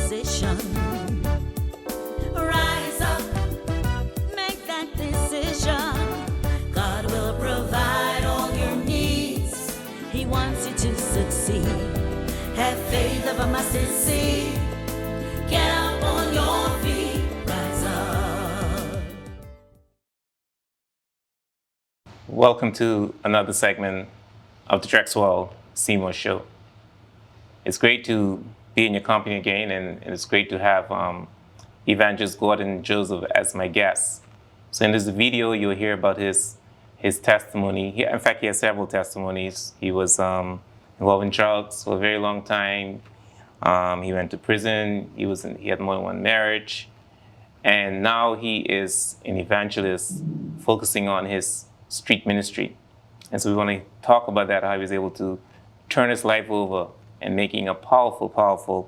position. Rise up, make that decision. God will provide all your needs. He wants you to succeed. Have faith of a mustard seed. Get up on your feet. Rise up. Welcome to another segment of the Drexwell Seymour Show. It's great to be in your company again, and it's great to have Evangelist Gordon Joseph as my guest. So in this video, you'll hear about his testimony. In fact, he has several testimonies. He was involved in drugs for a very long time. He went to prison. He had more than one marriage. And now he is an evangelist focusing on his street ministry. And so we want to talk about that, how he was able to turn his life over and making a powerful, powerful,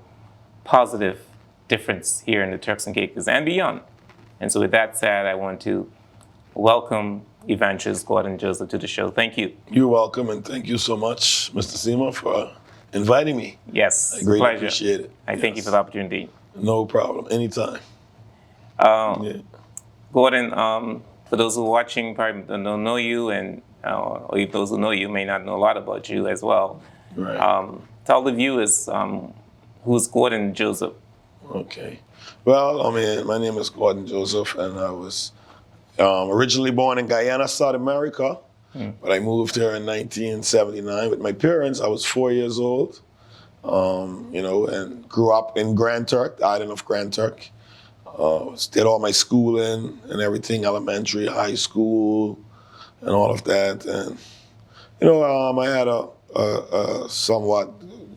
positive difference here in the Turks and Caicos and beyond. And so with that said, I want to welcome Evangelist Gordon Joseph to the show. Thank you. You're welcome, and thank you so much, Mr. Seymour, for inviting me. Yes, I greatly pleasure. appreciate it. I thank you for the opportunity. No problem, anytime. Gordon, for those who are watching, probably don't know you, and or if those who know you may not know a lot about you as well. Right. Tell the viewers who's Gordon Joseph. Okay. Well, my name is Gordon Joseph, and I was originally born in Guyana, South America, but I moved here in 1979 with my parents. I was 4 years old, and grew up in Grand Turk, the island of Grand Turk. Did all my schooling and everything, elementary, high school, and all of that. And, I had a somewhat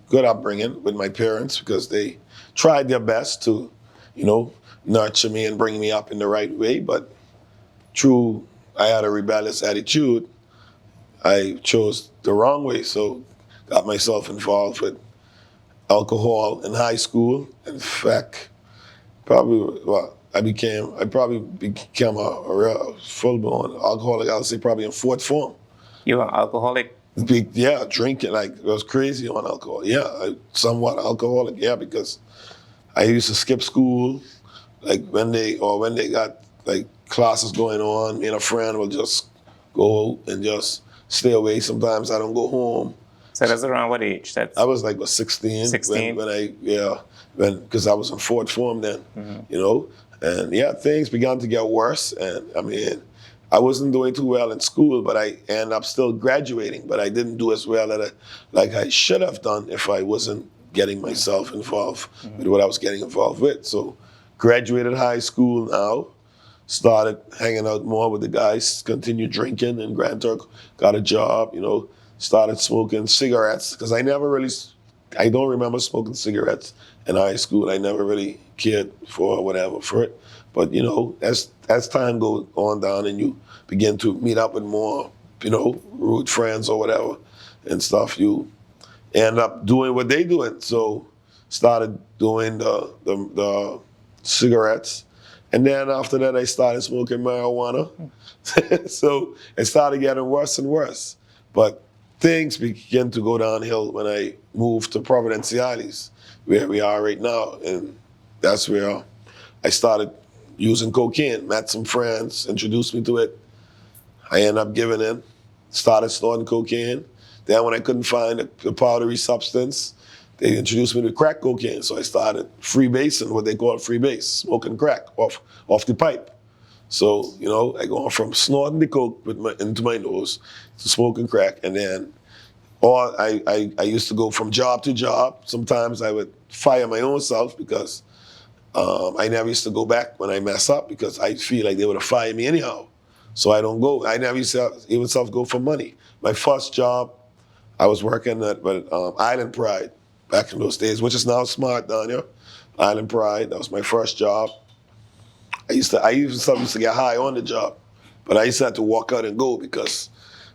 good upbringing with my parents because they tried their best to, nurture me and bring me up in the right way. But I had a rebellious attitude. I chose the wrong way, so got myself involved with alcohol in high school. In fact, I probably became a real full-blown alcoholic, I would say probably in fourth form. You were an alcoholic? Yeah, drinking, I was crazy on alcohol. Yeah, somewhat alcoholic, because I used to skip school, when they got classes going on, me and a friend will just go and just stay away. Sometimes I don't go home. So that's around what age? I was 16. 16? Because I was in fourth form then, and things began to get worse. And I wasn't doing too well in school, but I ended up still graduating, but I didn't do as well like I should have done if I wasn't getting myself involved with what I was getting involved with. So graduated high school now, started hanging out more with the guys, continued drinking in Grand Turk, got a job, started smoking cigarettes, because I don't remember smoking cigarettes in high school. I never really cared for it. But, as time goes on down and you begin to meet up with more, rude friends or whatever and stuff, you end up doing what they doing. So started doing the cigarettes. And then after that, I started smoking marijuana. So it started getting worse and worse. But things began to go downhill when I moved to Providenciales, where we are right now. And that's where I started using cocaine. Met some friends, introduced me to it. I ended up giving in, started snorting cocaine. Then when I couldn't find the powdery substance, they introduced me to crack cocaine. So I started freebasing, what they call freebase, smoking crack off the pipe. So, I go from snorting the coke into my nose to smoking crack. And then I used to go from job to job. Sometimes I would fire my own self because I never used to go back when I mess up because I feel like they would have fired me anyhow. So I don't go. I never used to even go for money. My first job, I was working at Island Pride back in those days, which is now Smart down here. Island Pride, that was my first job. I used to get high on the job, but I used to have to walk out and go because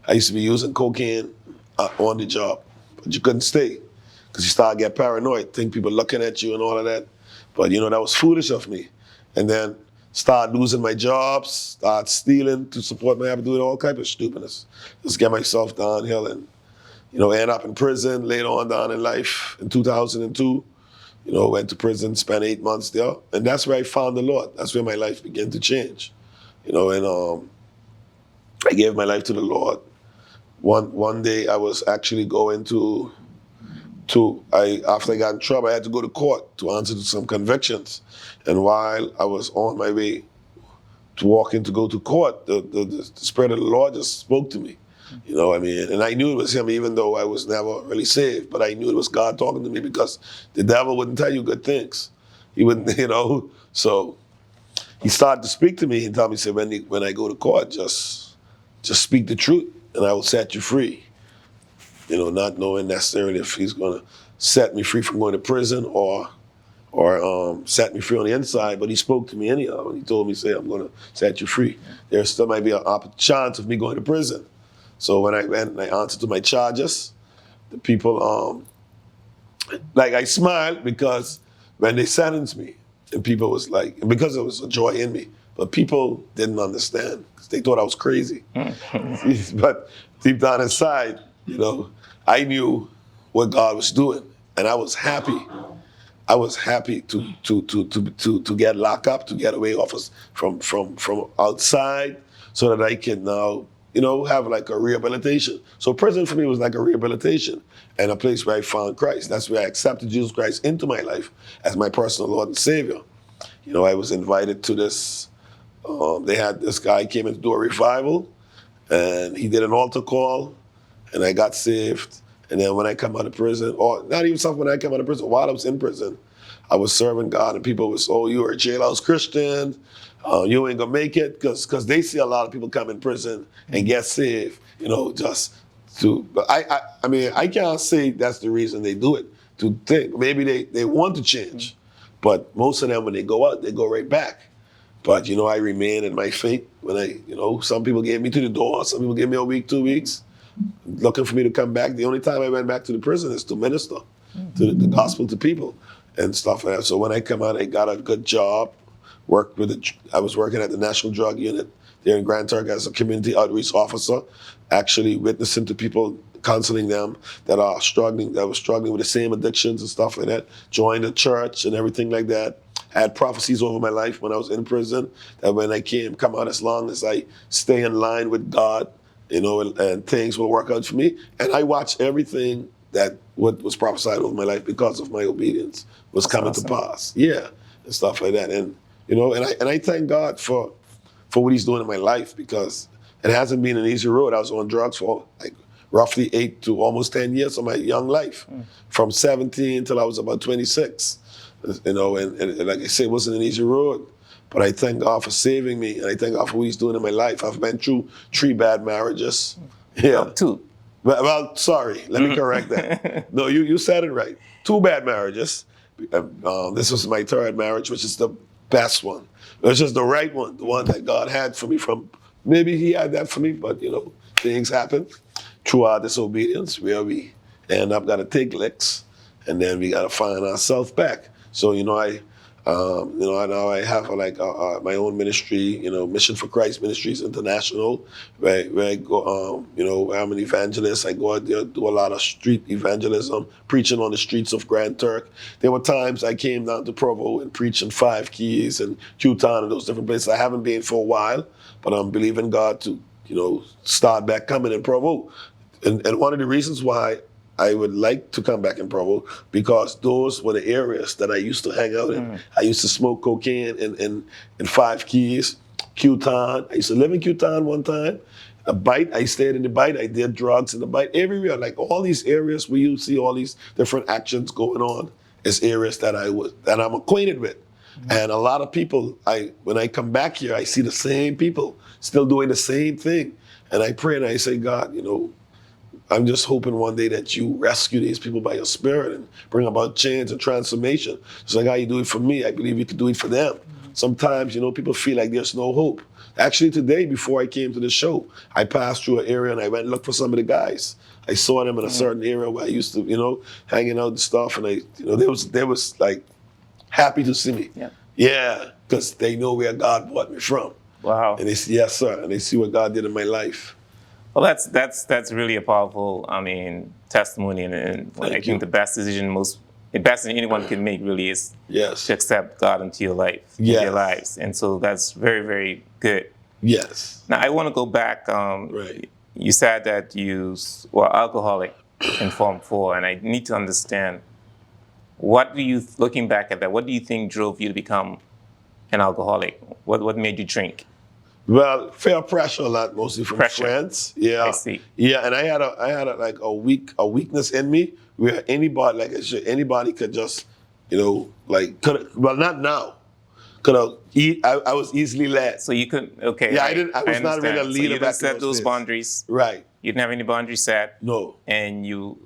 I used to be using cocaine on the job. But you couldn't stay because you start to get paranoid, think people looking at you and all of that. But that was foolish of me. And then start losing my jobs, start stealing to support my habit, doing all kinds of stupidness. Just get myself downhill and, end up in prison later on down in life in 2002. went to prison, spent 8 months there. And that's where I found the Lord. That's where my life began to change. And I gave my life to the Lord. One day I was actually going after I got in trouble, I had to go to court to answer to some convictions. And while I was on my way to walk in to go to court, the Spirit of the Lord just spoke to me. And I knew it was him, even though I was never really saved, but I knew it was God talking to me, because the devil wouldn't tell you good things. He wouldn't, So he started to speak to me and tell me, say, when I go to court, just speak the truth and I will set you free. Not knowing necessarily if he's going to set me free from going to prison or set me free on the inside, but he spoke to me anyhow, and he told me, say, I'm going to set you free. There still might be a chance of me going to prison. So when I went and I answered to my charges, the people, I smiled, because when they sentenced me, and people was like, because there was a joy in me, but people didn't understand, because they thought I was crazy. But deep down inside, I knew what God was doing, and I was happy. I was happy to get locked up, to get away from outside, so that I can now, have like a rehabilitation. So prison for me was like a rehabilitation, and a place where I found Christ. That's where I accepted Jesus Christ into my life as my personal Lord and Savior. I was invited to this. They had this guy came in to do a revival, and he did an altar call, and I got saved. And then when I come out of prison, or not even something when I came out of prison, while I was in prison, I was serving God, and people was, oh, you were a jailhouse Christian, you ain't gonna make it, because they see a lot of people come in prison and get saved, just to, but I mean, I can't say that's the reason they do it, to think, maybe they want to change, but most of them, when they go out, they go right back. But, I remained in my faith when some people gave me to the door, some people gave me a week, 2 weeks, looking for me to come back. The only time I went back to the prison is to minister to the gospel to people and stuff like that. So when I come out, I got a good job. I was working at the National Drug Unit there in Grand Turk as a community outreach officer, actually witnessing to people, counseling them that were struggling with the same addictions and stuff like that. Joined the church and everything like that. I had prophecies over my life when I was in prison that when I come out, as long as I stay in line with God, and things will work out for me. And I watched everything that what was prophesied over my life, because of my obedience, was coming to pass. Yeah, and stuff like that. And and I thank God for what He's doing in my life, because it hasn't been an easy road. I was on drugs for like roughly 8 to almost 10 years of my young life, from 17 till I was about 26. And like I say, it wasn't an easy road. But I thank God for saving me, and I thank God for what He's doing in my life. I've been through 3 bad marriages. Yeah. 2. Well, sorry. Let me correct that. No, you said it right. 2 bad marriages. This was my 3rd marriage, which is the best one. It was just the right one, the one that God had for me from. Maybe He had that for me, but things happen through our disobedience, where we end up got to take licks, and then we got to find ourselves back. So now I have my own ministry, Mission for Christ Ministries International, where I go, I'm an evangelist. I go out there, do a lot of street evangelism, preaching on the streets of Grand Turk. There were times I came down to Provo and preached in 5 Keys and Q-Town and those different places. I haven't been for a while, but I'm believing God to, start back coming in Provo. And one of the reasons why I would like to come back in Provo, because those were the areas that I used to hang out in. I used to smoke cocaine in 5 Keys, Q-Town. I used to live in Q-Town one time. The Bite, I stayed in the Bite. I did drugs in the Bite. Everywhere, like all these areas where you see all these different actions going on, is areas that I'm acquainted with. And a lot of people, when I come back here, I see the same people still doing the same thing. And I pray and I say, God, I'm just hoping one day that you rescue these people by your Spirit and bring about change and transformation. Just like how you do it for me, I believe you could do it for them. Sometimes, people feel like there's no hope. Actually, today, before I came to the show, I passed through an area and I went and looked for some of the guys. I saw them in a certain area where I used to, hanging out and stuff, and they was like happy to see me. Yeah, because they know where God brought me from. Wow. And they say, yes, sir, and they see what God did in my life. Well, that's really a powerful, testimony, and I think the best decision most the best thing anyone can make really is Yes. to accept God into your life, into Yes. their lives. And so that's very, very good. Yes. Now, I want to go back. Right. You said that you were alcoholic in Form 4, and I need to understand, looking back at that, what do you think drove you to become an alcoholic? What made you drink? Well, fair pressure a lot, mostly from Pressure. friends. Yeah. I see. Yeah, and I had a weakness in me where anybody could just, not now. I was easily led. So you couldn't, okay. Yeah, right, I was not really a understand. So leader you back didn't set in those days. boundaries. Right. You didn't have any boundaries set. No. And you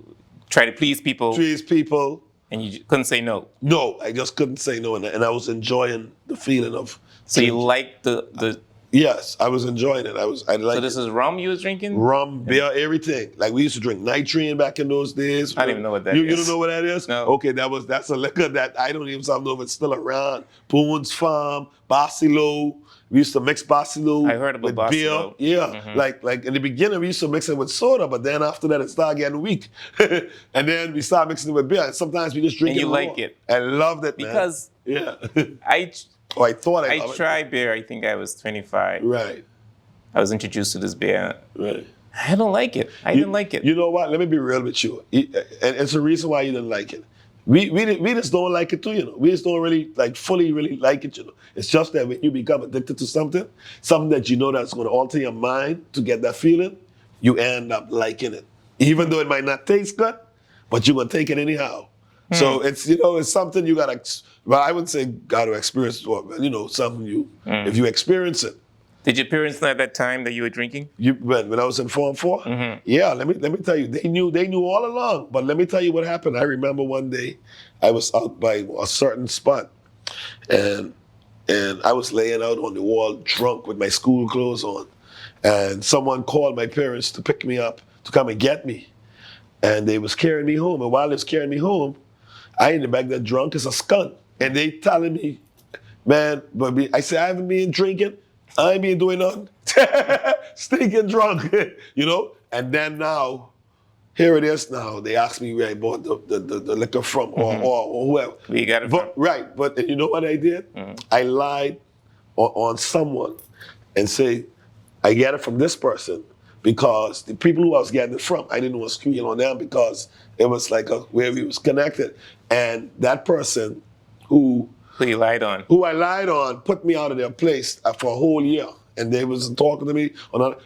try to please people. Please people. And you couldn't say no. No, I just couldn't say no, and I was enjoying the feeling of. So you liked the. Yes, I was enjoying it. I liked. So this is rum you was drinking? Rum, beer, everything. Like we used to drink nitrine back in those days. I don't even know what that is. You don't know what that is? No. Okay, that's a liquor that I don't even know if it's still around. Boone's Farm, Basilo. We used to mix Basilo I heard about with beer. Basilo. Yeah, like in the beginning we used to mix it with soda, but then after that it started getting weak, and then we started mixing it with beer. And sometimes we just drink And it you raw. like it? I loved it, man. Because yeah. I I thought I loved tried beer, I think I was 25. it. Right. I was introduced to this beer. Right. I don't like it. I didn't like it. You know what? Let me be real with you. And it's a reason why you didn't like it. We just don't like it too, you know. We just don't really fully really like it, you know. It's just that when you become addicted to something that you know that's going to alter your mind to get that feeling, you end up liking it. Even though it might not taste good, but you're going to take it anyhow. So it's something you got to, well, I wouldn't say got to experience, something if you experience it. Did your parents know at that time that you were drinking? When I was in Form 4? Yeah, let me tell you, they knew all along. But let me tell you what happened. I remember one day I was out by a certain spot, and I was laying out on the wall drunk with my school clothes on, and someone called my parents to pick me up to come and get me, and they was carrying me home. And while they was carrying me home, I in the back there drunk as a skunk, and they telling me, man, but I said I haven't been drinking. I ain't been doing nothing. Stinking drunk, And then now, here it is now. They ask me where I bought the liquor from or whoever. Where you got it from? Right, but you know what I did? I lied on someone and say, I get it from this person because the people who I was getting it from, I didn't want to squeal on them because it was like where we was connected. And that person who you lied on? Who I lied on put me out of their place for a whole year, and they was talking to me,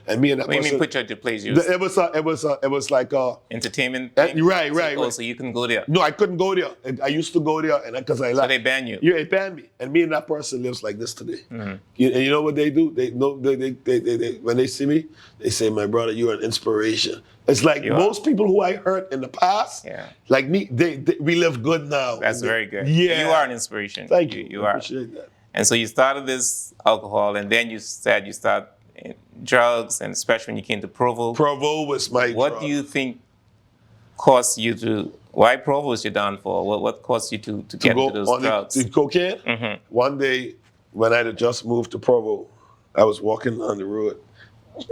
and me and that What do you person. mean put you at your place? It was like entertainment. Right. Oh, so you couldn't go there. No, I couldn't go there. I used to go there, and because I lied. So they banned you. Yeah, they banned me, and me and that person lives like this today. And you know what they do? They when they see me, they say, "My brother, you're an inspiration." It's like most people who I hurt in the past, like me, we live good now. That's very good. Yeah, you are an inspiration. Thank you. You are. I appreciate that. And so you started this alcohol, and then you said you started drugs, and especially when you came to Provo. Provo was my What drug. do you think caused you to? Why Provo was your downfall? What caused you to get into those drugs? To cocaine. One day, when I had just moved to Provo, I was walking on the road.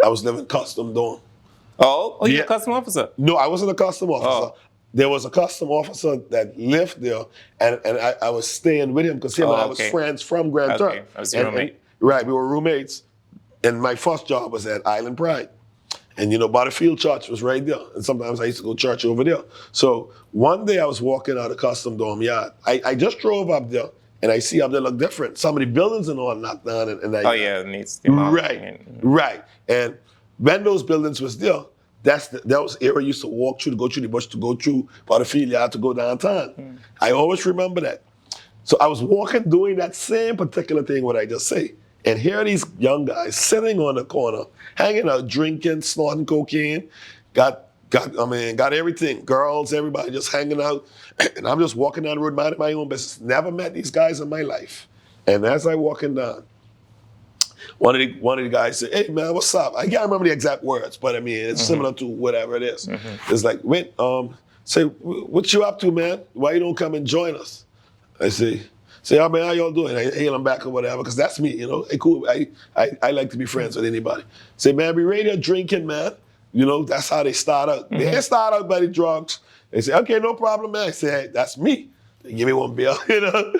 I was living custom dorm. Oh, you're a custom officer? No, I wasn't a custom officer. Oh. There was a custom officer that lived there, and I was staying with him because him and I was friends from Grand Turk. I was your roommate. Right, we were roommates. And my first job was at Island Pride. And Butterfield Church was right there. And sometimes I used to go to church over there. So one day I was walking out of custom dorm yard. I just drove up there, and I see up there look different. Some of the buildings and all knocked down. It needs demolished. Right. And when those buildings was there, that was the area I used to walk through, to go through the bush, to go through Butterfield Yard, to go downtown. I always remember that. So I was walking, doing that same particular thing, what I just say. And here are these young guys sitting on the corner, hanging out, drinking, snorting cocaine, got everything, girls, everybody just hanging out. And I'm just walking down the road, minding my own business. Never met these guys in my life. And as I walking down, one of the guys said, "Hey man, what's up?" I can't remember the exact words, but I mean it's similar to whatever it is. It's like, "Wait, say, what you up to, man? Why you don't come and join us?" I say, "Oh man, how y'all doing?" I hail them back or whatever, because that's me, Hey, cool. I like to be friends with anybody. Say, "Man, we radio drinking, man." That's how they start out. They start out by the drugs. They say, "Okay, no problem, man." I say, "Hey, that's me." They give me one beer, you know.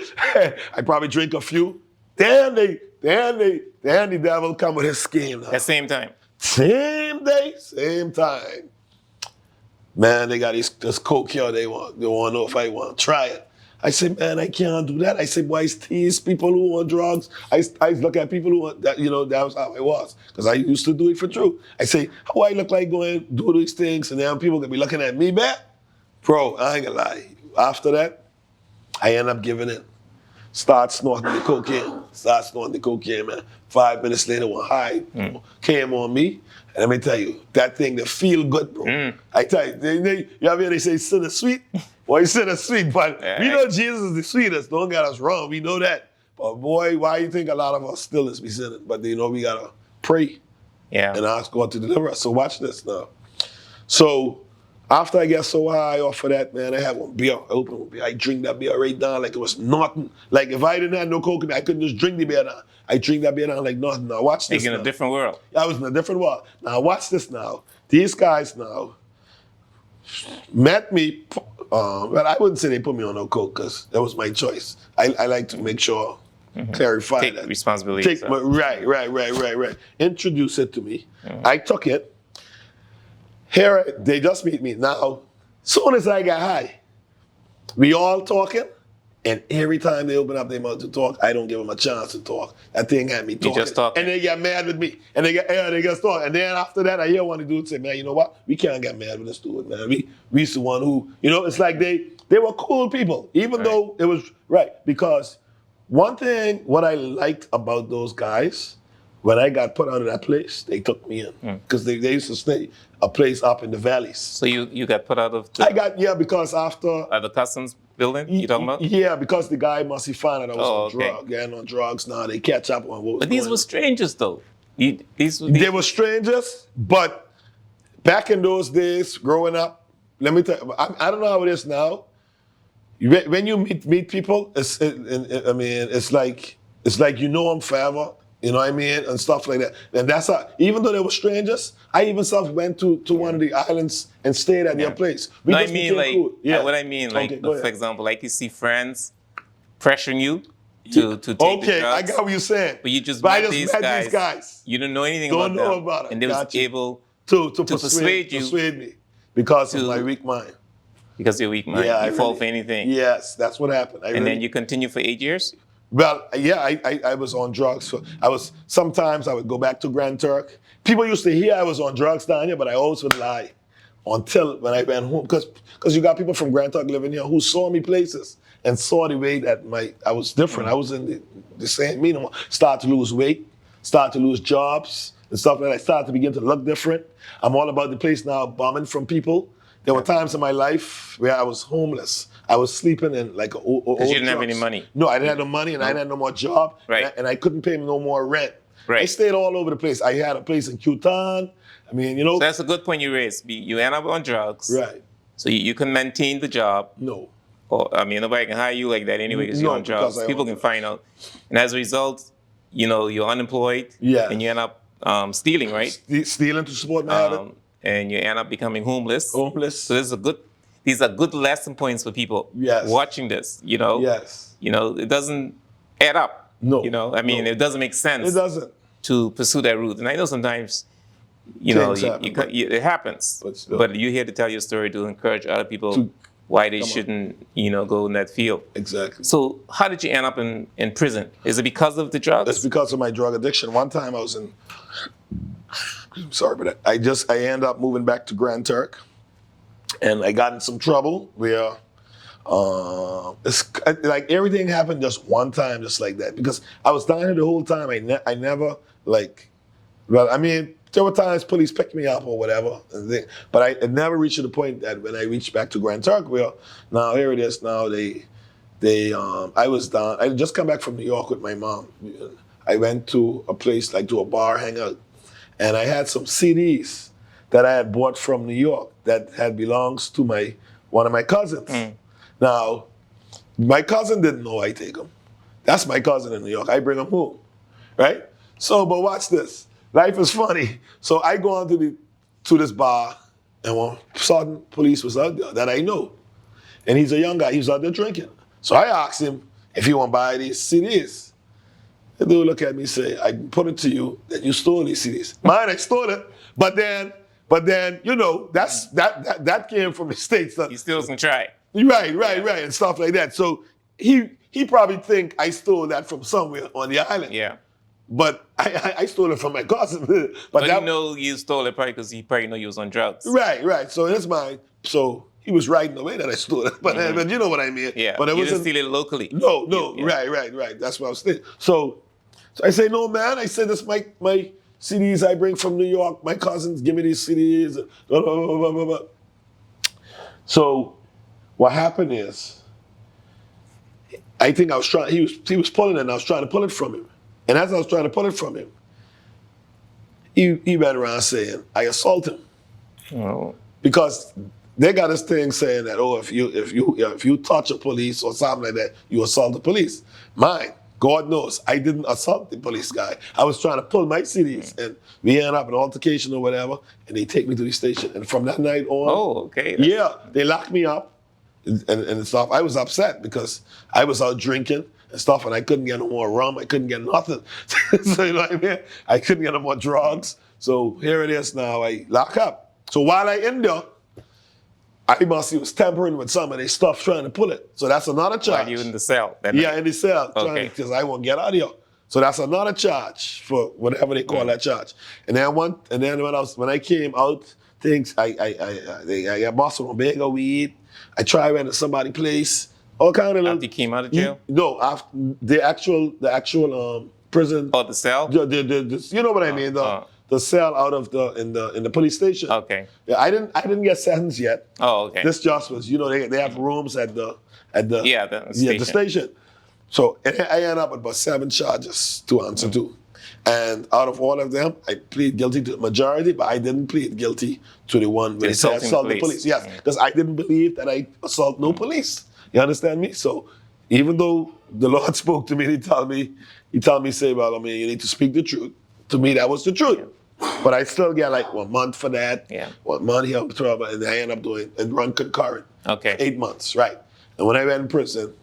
I probably drink a few. Then the devil come with his scheme. Now. At the same time. Same day, same time. Man, they got this coke here. They want to know if I want to try it. I said, man, I can't do that. I said, boy, it's these people who want drugs. I look at people who want that, you know, that was how I was. Because I used to do it for true. I say, how I look like going do these things and then people gonna be looking at me back? Bro, I ain't gonna lie. After that, I end up giving it. Start snorting the cocaine, man. 5 minutes later, one high came on me. And let me tell you, that thing, that feel good, bro. I tell you, you ever hear they say sin is sweet? Well, sin is sweet, but we know Jesus is the sweetest. Don't get us wrong, we know that. But boy, why you think a lot of us still is be sinning? But you know, we gotta pray and ask God to deliver us. So watch this now. So after I get so high off of that, man, I have one beer, I open one beer. I drink that beer right down like it was nothing. Like if I didn't have no coke, I couldn't just drink the beer down. I drink that beer down like nothing. Now watch this. You're in a different world. I was in a different world. Now watch this now. These guys now met me, but I wouldn't say they put me on no coke because that was my choice. I like to make sure, clarify Take that. responsibility. Right. Introduce it to me. I took it. Here, they just meet me. Now, soon as I got high, we all talking, and every time they open up their mouth to talk, I don't give them a chance to talk. That thing had me talking. You just talking. And they get mad with me. And they get talking. And then after that, I hear one of the dudes say, man, you know what? We can't get mad with this dude, man. We's the one who, you know, it's like they were cool people, even though it was, because one thing, what I liked about those guys, when I got put out of that place, they took me in. Because they used to stay a place up in the valleys. So you got put out of the... because after... the customs building you talking about? Yeah, because the guy must have found out I was on drugs. Yeah, on drugs now. They catch up on what was But these were strangers, though. They were strangers, but back in those days, growing up, let me tell you, I don't know how it is now. When you meet people, it's like you know them forever. You know what I mean? And stuff like that. And that's how, even though they were strangers, I even went to one of the islands and stayed at their place. What I mean, for example, like you see friends pressuring you to take the drugs. I got what you're saying. But you just met these guys. You don't know anything about them. Don't know about it. And they was able to persuade me because of my weak mind. Because you're weak mind. You fall for anything. Yes, that's what happened. Then you continue for 8 years? Well, yeah, I was on drugs. So sometimes I would go back to Grand Turk. People used to hear I was on drugs down here, but I always would lie until when I went home. Because you got people from Grand Turk living here who saw me places and saw the way that I was different. I was in the same meaning. Started to lose weight, started to lose jobs and stuff like that. I started to begin to look different. I'm all about the place now, bombing from people. There were times in my life where I was homeless. I was sleeping in like old Because you didn't have any money. No, I didn't have no money and I didn't have no more job. Right. And I couldn't pay no more rent. Right. I stayed all over the place. I had a place in Cutan. I mean, you know. So that's a good point you raised. You end up on drugs. Right. So you can maintain the job. No. Or, I mean, nobody can hire you like that anyway because you're on drugs. People can find out. And as a result, you know, you're unemployed. Yeah. And you end up stealing, right? Stealing to support my habit. And you end up becoming homeless. So these are good lesson points for people watching this, you know. Yes. You know, it doesn't add up. No. You know, I mean, it doesn't make sense. It doesn't. To pursue that route. And I know sometimes, you know, it happens. But you're here to tell your story to encourage other people why they shouldn't, you know, go in that field. Exactly. So how did you end up in prison? Is it because of the drugs? It's because of my drug addiction. One time I was in, sorry for that. I ended up moving back to Grand Turk. And I got in some trouble where it's like everything happened just one time, just like that. Because I was down here the whole time. I never there were times police picked me up or whatever, but I never reached to the point that when I reached back to Grand Turk, where now here it is. Now I was down. I just come back from New York with my mom. I went to a place to a bar, hang out, and I had some CDs that I had bought from New York that had belongs to one of my cousins. Now, my cousin didn't know I take them. That's my cousin in New York. I bring him home, right? So, but watch this. Life is funny. So I go on to this bar, and one sudden police was out there that I know. And he's a young guy. He was out there drinking. So I asked him if he want to buy these CDs. The dude look at me and say, I put it to you that you stole these CDs. Mine, I stole it. But then, you know, that came from the States. He still doesn't try. Right, and stuff like that. So he probably think I stole that from somewhere on the island. Yeah. But I stole it from my cousin. But you know you stole it probably because he probably know you was on drugs. Right. So it's mine. So he was right in the way that I stole it. But you know what I mean. Yeah. But it you wasn't didn't steal it locally. No. Yeah. Right. That's what I was thinking. So I say, no, man. I said, this my CDs I bring from New York. My cousins give me these CDs. Blah, blah, blah, blah, blah. So what happened is, I think I was trying. He was pulling it, and I was trying to pull it from him. And as I was trying to pull it from him, he ran around saying, I assault him. Oh. Because they got this thing saying that, if you touch a police or something like that, you assault the police. Mine, God knows, I didn't assault the police guy. I was trying to pull my CDs, and we ended up in an altercation or whatever, and they take me to the station. And from that night on, Okay. Yeah, they locked me up and stuff. I was upset because I was out drinking and stuff, and I couldn't get no more rum. I couldn't get nothing. So you know what I mean? I couldn't get no more drugs. So here it is now. I lock up. So while I in there, I must he was tampering with some of their stuff trying to pull it. So that's another charge. While you in the cell? In the cell, because I won't get out of here. So that's another charge for whatever they call that charge. And then when I came out, things I got busted on bag of weed. I tried went to somebody's place. All kind of. After you came out of jail? No, after the actual prison. Oh, the cell? You know what I mean? The cell out of in the police station. Okay. Yeah, I didn't get sentenced yet. Oh, okay. This just was, they have rooms at the station. So I ended up with about 7 charges to answer to. And out of all of them, I plead guilty to the majority, but I didn't plead guilty to the one where they said assault the police. Yes, because I didn't believe that I assault no police. You understand me? So even though the Lord spoke to me, he told me, say, well, you need to speak the truth. To me, that was the truth. But I still get like 1 month for that. Yeah. 1 month here, 12, and I end up doing and run concurrent. Okay. 8 months, right? And when I went in prison,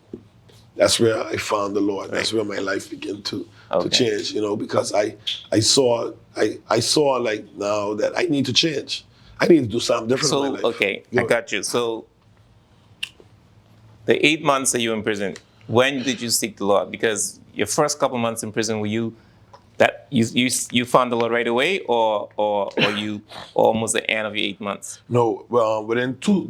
that's where I found the Lord. Right. That's where my life began to change. Because I saw like now that I need to change. I need to do something different in my life. Okay, I got you. So the 8 months that you were in prison, when did you seek the Lord? Because your first couple months in prison, were you found the Lord right away, or you almost the end of your 8 months? No, well, within two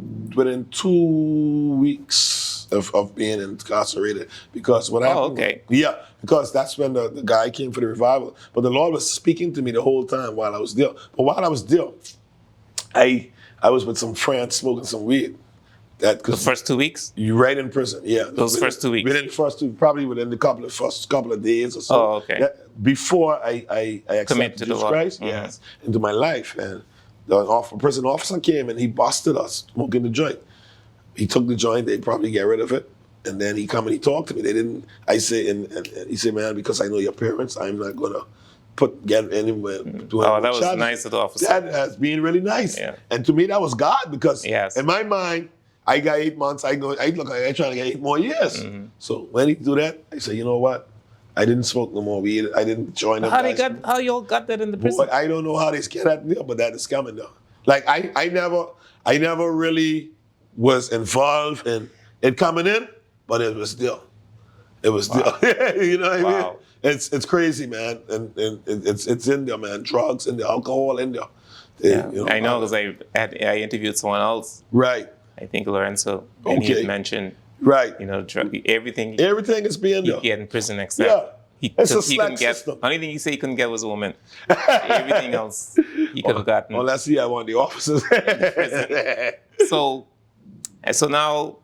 weeks of being incarcerated, because what happened? Okay. Yeah, because that's when the guy came for the revival. But the Lord was speaking to me the whole time while I was there. But while I was there, I was with some friends smoking some weed. The first 2 weeks? You right in prison, yeah. Those first 2 weeks? Within the first probably within the first couple of days or so. Oh, okay. Before I accepted Jesus Christ, yes, into my life. And the prison officer came and he busted us smoking the joint. He took the joint, they probably get rid of it. And then he come and he talked to me. They didn't, I say, and he said, man, because I know your parents, I'm not going to get anywhere. That was nice of the officer. That has been really nice. Yeah. And to me, that was God, because in my mind, I got 8 months. I look like I'm trying to get 8 more years. Mm-hmm. So when he do that, I say, you know what? I didn't smoke no more weed. I didn't join them. How y'all got that in the prison? Boy, I don't know how they get that there, but that is coming though. Like I never really was involved in it coming in, but it was there. It was there. You know what I mean? It's crazy, man, and it's in there, man. Drugs in there, alcohol in there. I know because I interviewed someone else. Right. I think Lorenzo, and he had mentioned, drug, everything is being done. You get in prison except it's a slack system. Only thing he said he couldn't get was a woman. Everything else he could have gotten. Unless he had one of the officers. So now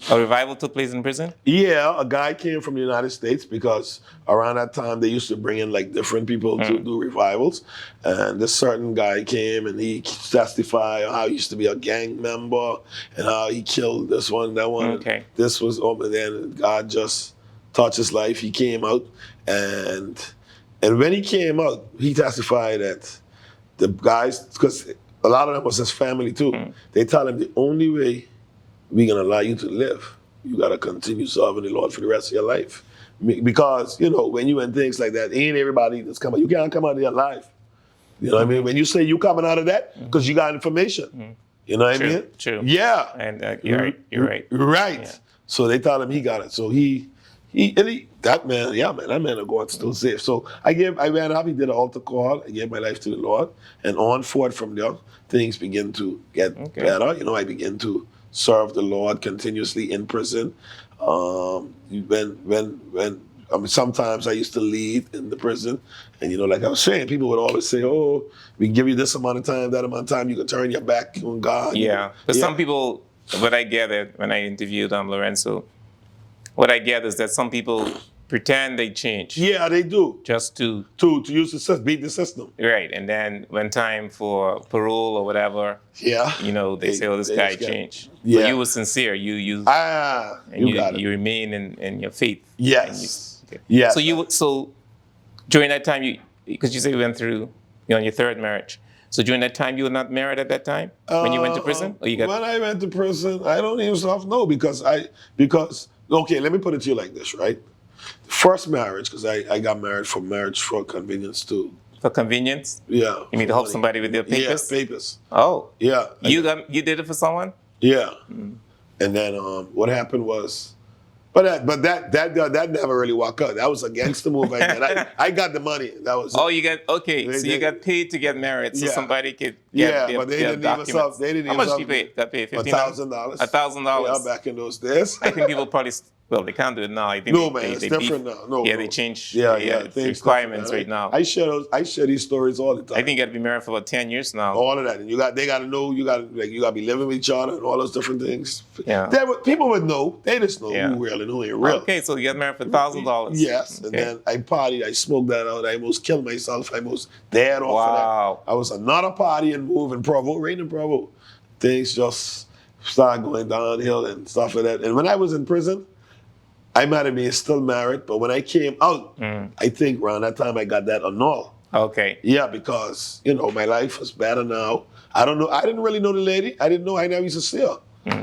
a revival took place in prison? Yeah, a guy came from the United States because around that time they used to bring in like different people to do revivals. And this certain guy came and he testified how he used to be a gang member and how he killed this one, that one. Okay. This was over there, and God just touched his life. He came out, and when he came out, he testified that the guys, because a lot of them was his family too, they tell him the only way we're gonna allow you to live you got to continue serving the Lord for the rest of your life. Because, when you in things like that, ain't everybody that's coming. You can't come out of your life. You know what I mean? When you say you coming out of that, because you got information. You know what I mean? True. Yeah. And you're right. You're right. Right. Yeah. So they thought him he got it. So that man of God still safe. So I ran up, he did an altar call, I gave my life to the Lord, and on forward from there, things begin to get better. I begin to serve the Lord continuously in prison. Sometimes I used to lead in the prison, and like I was saying, people would always say, "Oh, we give you this amount of time, that amount of time, you can turn your back on God." Yeah, but some people, what I gathered when I interviewed Lorenzo, what I gathered is that some people pretend they change. Yeah, they do. Just to use the system, beat the system. Right, and then when time for parole or whatever, they say, "Oh, this guy changed." Yeah, but you were sincere. You got it. You remain in your faith. Yes. Yeah. So during that time, because you say you went through your third marriage. So during that time, you were not married at that time when you went to prison, or you got? When I went to prison, I don't even know because okay, let me put it to you like this, right? First marriage, because I got married for convenience too. For convenience? Yeah. You mean to help somebody with their papers? Yeah, papers. Oh. Yeah. You did it for someone? Yeah. And then what happened was, but that never really worked out. That was a gangster move. I got the money. That was. Oh, you got paid to get make so somebody could get but they didn't documents. How much did you pay? Got paid $1,000. $1,000. Yeah, back in those days. I think people probably. Well, they can't do it now. I think it's different now. No, they changed requirements right now. I share these stories all the time. I think you got to be married for about 10 years now. All of that, and they got to know. You got to be living with each other and all those different things. Yeah, people would know. They just know who real and who ain't real. Okay, so you got married for $1,000. Yes, and then I partied. I smoked that out. I almost killed myself. I almost died off of that. I was another party and move in Provo, right in Provo. Things just started going downhill and stuff like that. And when I was in prison, I might have been still married, but when I came out, I think around that time I got that annulled. Okay. Yeah, because, my life was better now. I don't know. I didn't really know the lady. I didn't know. I never used to see her.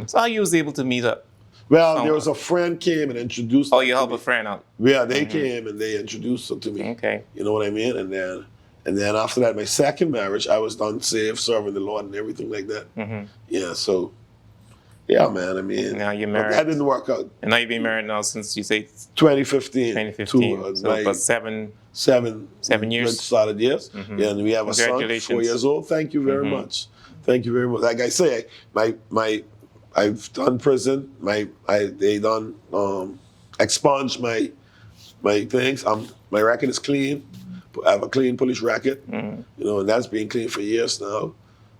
So how you was able to meet up? Well, there was a friend came and introduced her. Oh, you helped a friend out? Yeah, they came and they introduced her to me. Okay. You know what I mean? And then after that, my second marriage, I was done saved, serving the Lord and everything like that. Mm-hmm. Yeah, so... Yeah, man. I mean, now you're married. That didn't work out. And now you've been married now since you say 2015. 2015. So about 7 years. Good solid years. Mm-hmm. Yeah, and we have a son, 4 years old. Thank you very much. Thank you very much. Like I say, I've done prison. They done expunged my things. My record is clean. I have a clean police record. And that's been clean for years now.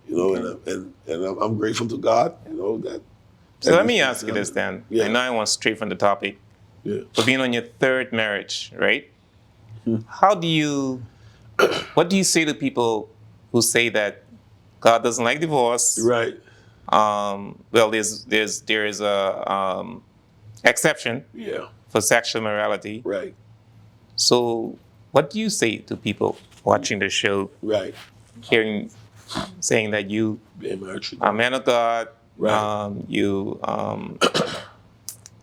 And I'm grateful to God. That. So let me ask you this then. Yeah. I know I want straight from the topic. Yeah. For being on your third marriage, right? What do you say to people who say that God doesn't like divorce? Right. Well, there is a exception. Yeah. For sexual immorality. Right. So what do you say to people watching the show? Right. Saying that you are a man of God, right. You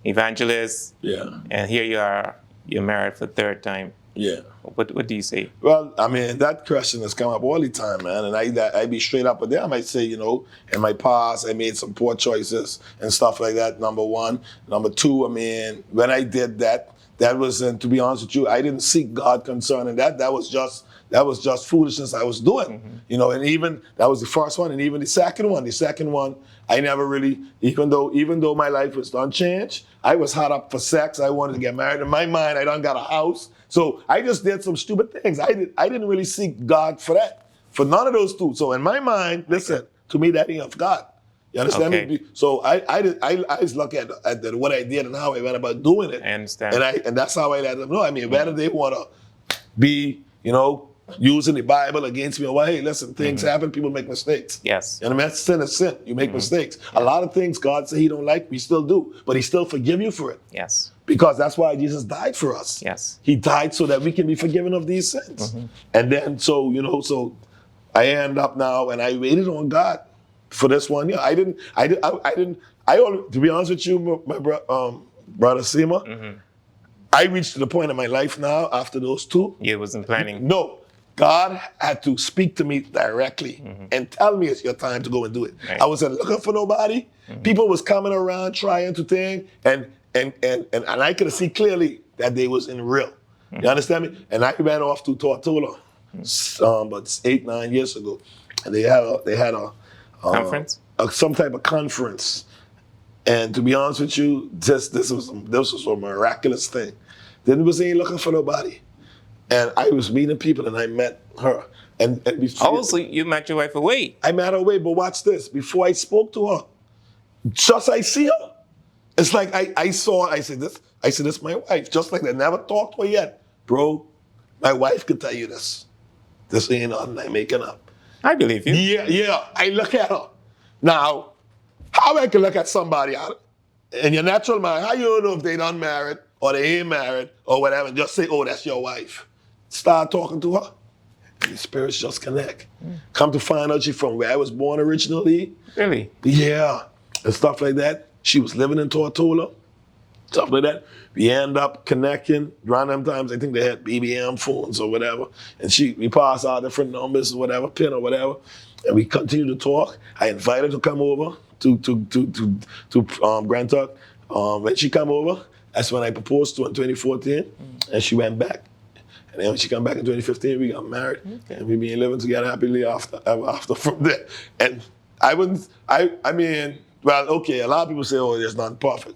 evangelist, and here you're married for the third time. Yeah. What do you say? Well, I mean, that question has come up all the time, man, and I be straight up with them. I might say, in my past, I made some poor choices and stuff like that, number one. Number two, I mean, when I did that was, and to be honest with you, I didn't seek God concerning that. That was just foolishness I was doing, and even that was the first one, and even the second one, I never really, even though my life was unchanged, I was hot up for sex. I wanted to get married. In my mind, I done got a house, so I just did some stupid things. I didn't really seek God for that, for none of those two. So in my mind, listen, to me that ain't of God. You understand me? So I just look at what I did and how I went about doing it. I understand. And that's how I let them know. I mean, whether they want to be, using the Bible against me or what, hey, listen, things happen, people make mistakes. Yes. And I mean, sin is sin. You make mistakes. Yeah. A lot of things God said he don't like, we still do. But he still forgive you for it. Yes. Because that's why Jesus died for us. Yes. He died so that we can be forgiven of these sins. And then, so I end up now, and I waited on God for this one. Yeah, I To be honest with you, brother Seema, I reached to the point in my life now after those two. You wasn't planning. No, God had to speak to me directly and tell me it's your time to go and do it. Right. I wasn't looking for nobody. People was coming around trying to think, and I could see clearly that they was in real. You understand me? And I ran off to Tortola about 8-9 years ago, and they had a Conference? Some type of conference. And to be honest with you, this was a miraculous thing. Then was ain't looking for nobody. And I was meeting people, and I met her. And before, So you met your wife away. I met her away, but watch this. Before I spoke to her, just I see her. It's like I saw. I said this is my wife. Just like that. Never talked to her yet, bro. My wife could tell you this. This ain't nothing I'm making up. I believe you. Yeah. I look at her now. How I can look at somebody in your natural mind? How you don't know if they done married or they ain't married or whatever? And just say, "Oh, that's your wife." Start talking to her. And the spirits just connect. Come to find out she's from where I was born originally. Really? Yeah, and stuff like that. She was living in Tortola, stuff like that. We end up connecting. Around them times, I think they had BBM phones or whatever. And we passed out different numbers or whatever, pin or whatever. And we continued to talk. I invited her to come over to Grand Tuck. When she come over, that's when I proposed to her in 2014, and she went back. And then when she come back in 2015, we got married, and we been living together happily after from there. And I mean, well, okay, a lot of people say, "Oh, there's nothing perfect."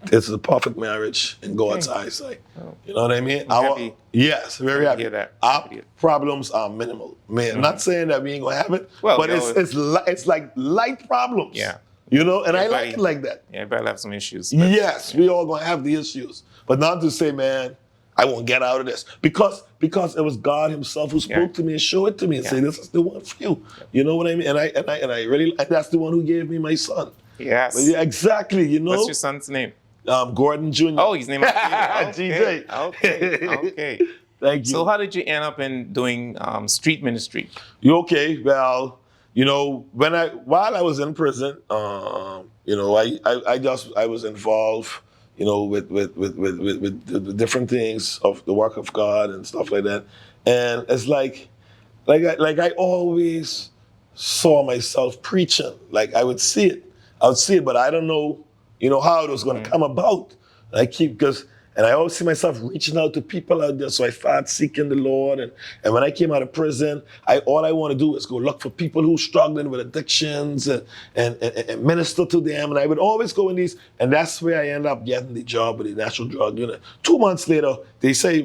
It's a perfect marriage in God's eyesight. You know what I mean? Happy. Yes, very happy. Hear that. Our problems are minimal. Man, not saying that we ain't gonna have it, but it's like light problems. Yeah. You know, and I like it like that. Yeah, everybody have some issues. Yes, we all gonna have the issues, but not to say, man, I won't get out of this because it was God Himself who spoke to me and showed it to me and said, "This is the one for you." You know what I mean? And I really, that's the one who gave me my son. Yes. But yeah, exactly. You know. What's your son's name? Gordon Jr. Oh, his name is GJ. Okay. Thank you. So how did you end up in doing street ministry? You okay? Well, you know, while I was in prison, you know, I was involved, you know, with the different things of the work of God and stuff like that. And it's like I always saw myself preaching. Like I would see it, but I don't know, you know, how it was going to come about. And I always see myself reaching out to people out there. So I started seeking the Lord. And when I came out of prison, all I want to do is go look for people who struggling with addictions and minister to them. And I would always go in these, and that's where I end up getting the job with the National Drug Unit. 2 months later, they say,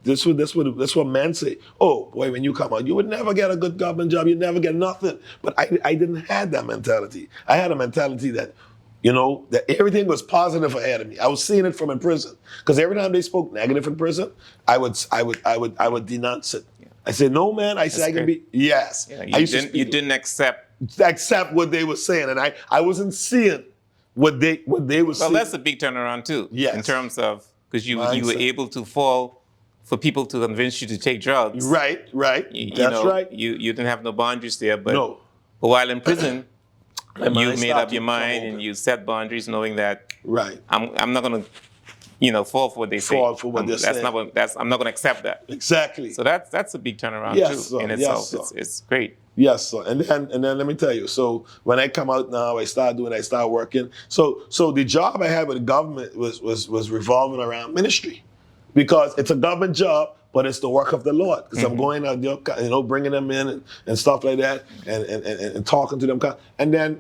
this what men say, "Oh boy, when you come out, you would never get a good government job. You'd never get nothing." But I didn't have that mentality. I had a mentality that, you know, that everything was positive ahead of me. I was seeing it from in prison, because every time they spoke negative in prison, I would denounce it. Yeah. I said, "No, man." I said, "I can be." Yes. Yeah, you didn't accept what they were saying, and I wasn't seeing what they were saying. Well, that's a big turnaround too. Yes. In terms of, because you were able to fall for people to convince you to take drugs. Right. That's right. You didn't have no boundaries there, but no. But while in prison. You made up your mind and you set boundaries, knowing that I'm not going to fall for what they say. Fall for what they're saying. I'm not going to accept that. Exactly. So that's a big turnaround too in itself. Yes, it's great. Yes, sir. And then let me tell you. So when I come out now, I start working. So the job I had with the government was revolving around ministry, because it's a government job, but it's the work of the Lord. Because I'm going out there, you know, bringing them in and stuff like that, and talking to them. And then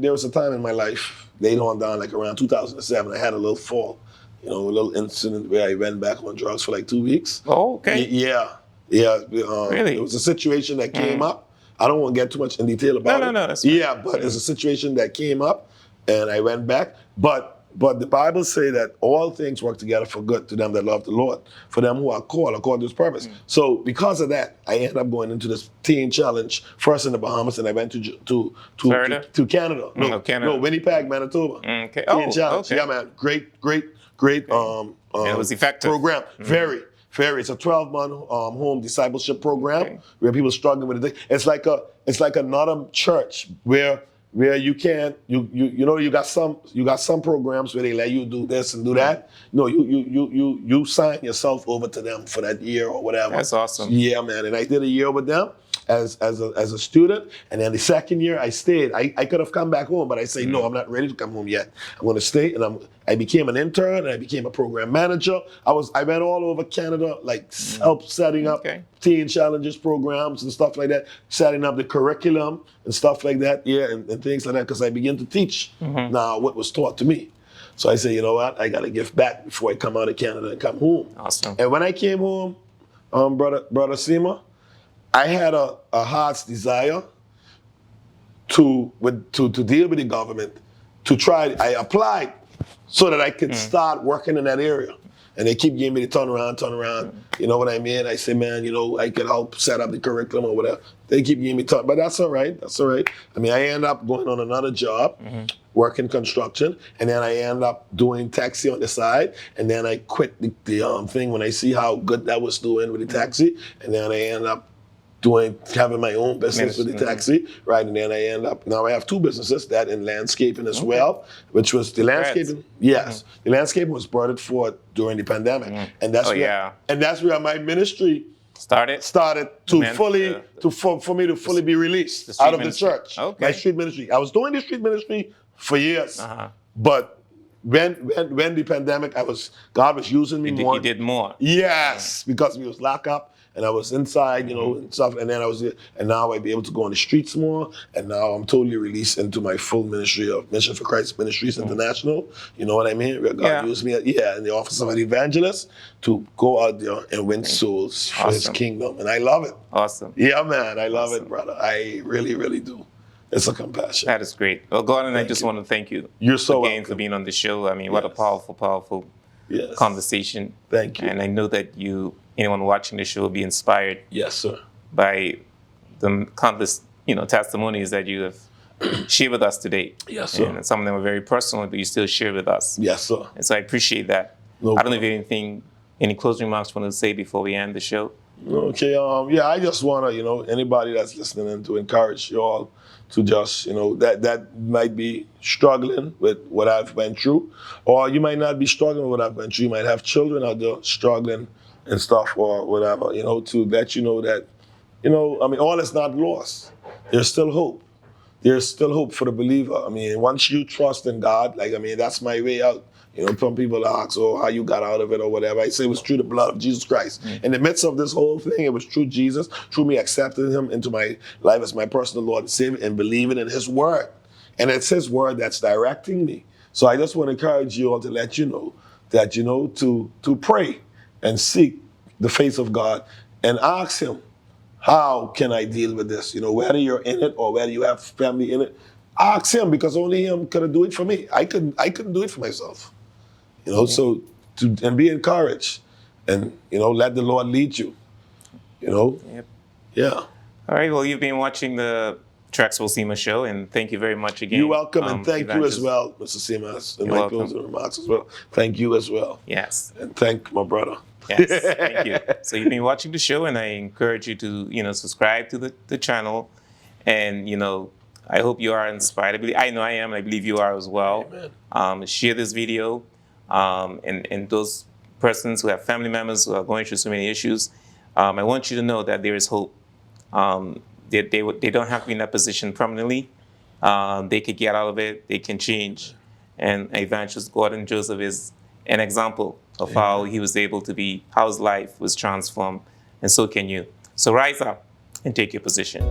there was a time in my life, later on down, like around 2007, I had a little fall, you know, a little incident where I went back on drugs for like 2 weeks. Oh, okay. Yeah. Really? It was a situation that came up. I don't want to get too much in detail about it. No. That's fine. Yeah, but it's a situation that came up, and I went back. But the Bible say that all things work together for good to them that love the Lord, for them who are called according to His purpose. So because of that, I ended up going into this teen challenge first in the Bahamas, and I went to Canada. No, Winnipeg, Manitoba. Okay. Teen challenge. Okay. Yeah, man. Great. It was effective. Program. Very. It's a 12-month home discipleship program where people struggling with it. It's like another church where where you can't, you know, you got some programs where they let you do this and do that. No, you sign yourself over to them for that year or whatever. That's awesome. Yeah, man. And I did a year with them as a student, and then the second year I stayed. I could have come back home, but I say no, I'm not ready to come home yet. I'm going to stay, and I became an intern, and I became a program manager. I went all over Canada, like help setting up teen challenges programs and stuff like that, setting up the curriculum and stuff like that, and things like that, because I began to teach now what was taught to me. So I said, you know what, I got to give back before I come out of Canada and come home. Awesome. And when I came home, brother Seema, I had a heart's desire to deal with the government, to try. I applied so that I could start working in that area. And they keep giving me the turnaround. You know what I mean? I say, man, you know, I could help set up the curriculum or whatever. They keep giving me but that's all right. I mean, I end up going on another job, working construction, and then I end up doing taxi on the side, and then I quit the thing when I see how good that was doing with the taxi, and then I end up having my own business with the taxi, right? And then now I have two businesses, that in landscaping as well, which was the landscaping. Yes, the landscaping was brought forth during the pandemic, and that's where my ministry started to for me to fully be released out of the church. My street ministry. I was doing the street ministry for years, but when the pandemic, God was using me more. He did more. Yes, because we was locked up. And I was inside, you know, and stuff. And then and now I'd be able to go on the streets more. And now I'm totally released into my full ministry of Mission for Christ Ministries International. You know what I mean? Where God used me, in the office of an evangelist to go out there and win souls for His kingdom. And I love it. Awesome. Yeah, man, I love it, brother. I really, really do. It's a compassion. That is great. Well, Gordon, I just want to thank you. You're so again for being on the show. I mean, what a powerful conversation. Thank you. And I know that anyone watching the show will be inspired. Yes, sir. By the countless, testimonies that you have shared with us today. Yes, sir. And some of them are very personal, but you still share with us. Yes, sir. And so I appreciate that. I don't know if you have any closing remarks you want to say before we end the show. Okay. I just want to, anybody that's listening and to encourage you all to just, that might be struggling with what I've went through, or you might not be struggling with what I've went through. You might have children out there struggling and stuff or whatever, to let you know that, all is not lost. There's still hope. There's still hope for the believer. I mean, once you trust in God, that's my way out. Some people ask, how you got out of it or whatever. I say it was through the blood of Jesus Christ. In the midst of this whole thing, it was through Jesus, through me accepting Him into my life as my personal Lord and Savior and believing in His word. And it's His word that's directing me. So I just want to encourage you all to let you know that, to pray and seek the face of God and ask Him, how can I deal with this? Whether you're in it or whether you have family in it, ask Him, because only Him could do it for me. I couldn't do it for myself. So and be encouraged and, let the Lord lead you, Yep. Yeah. All right. Well, you've been watching the Traxwell Seema Show, and thank you very much again. You're welcome, and thank you as well, Mr. Seema, and my closing remarks as well. Thank you as well. Yes. And thank my brother. Yes, thank you. So you've been watching the show, and I encourage you to, subscribe to the channel, and, I hope you are inspired. I know I am, and I believe you are as well. Amen. Share this video, and those persons who have family members who are going through so many issues, I want you to know that there is hope. They don't have to be in that position permanently. They could get out of it. They can change. And Evangelist Gordon Joseph is an example of how he was able to how his life was transformed. And so can you. So rise up and take your position.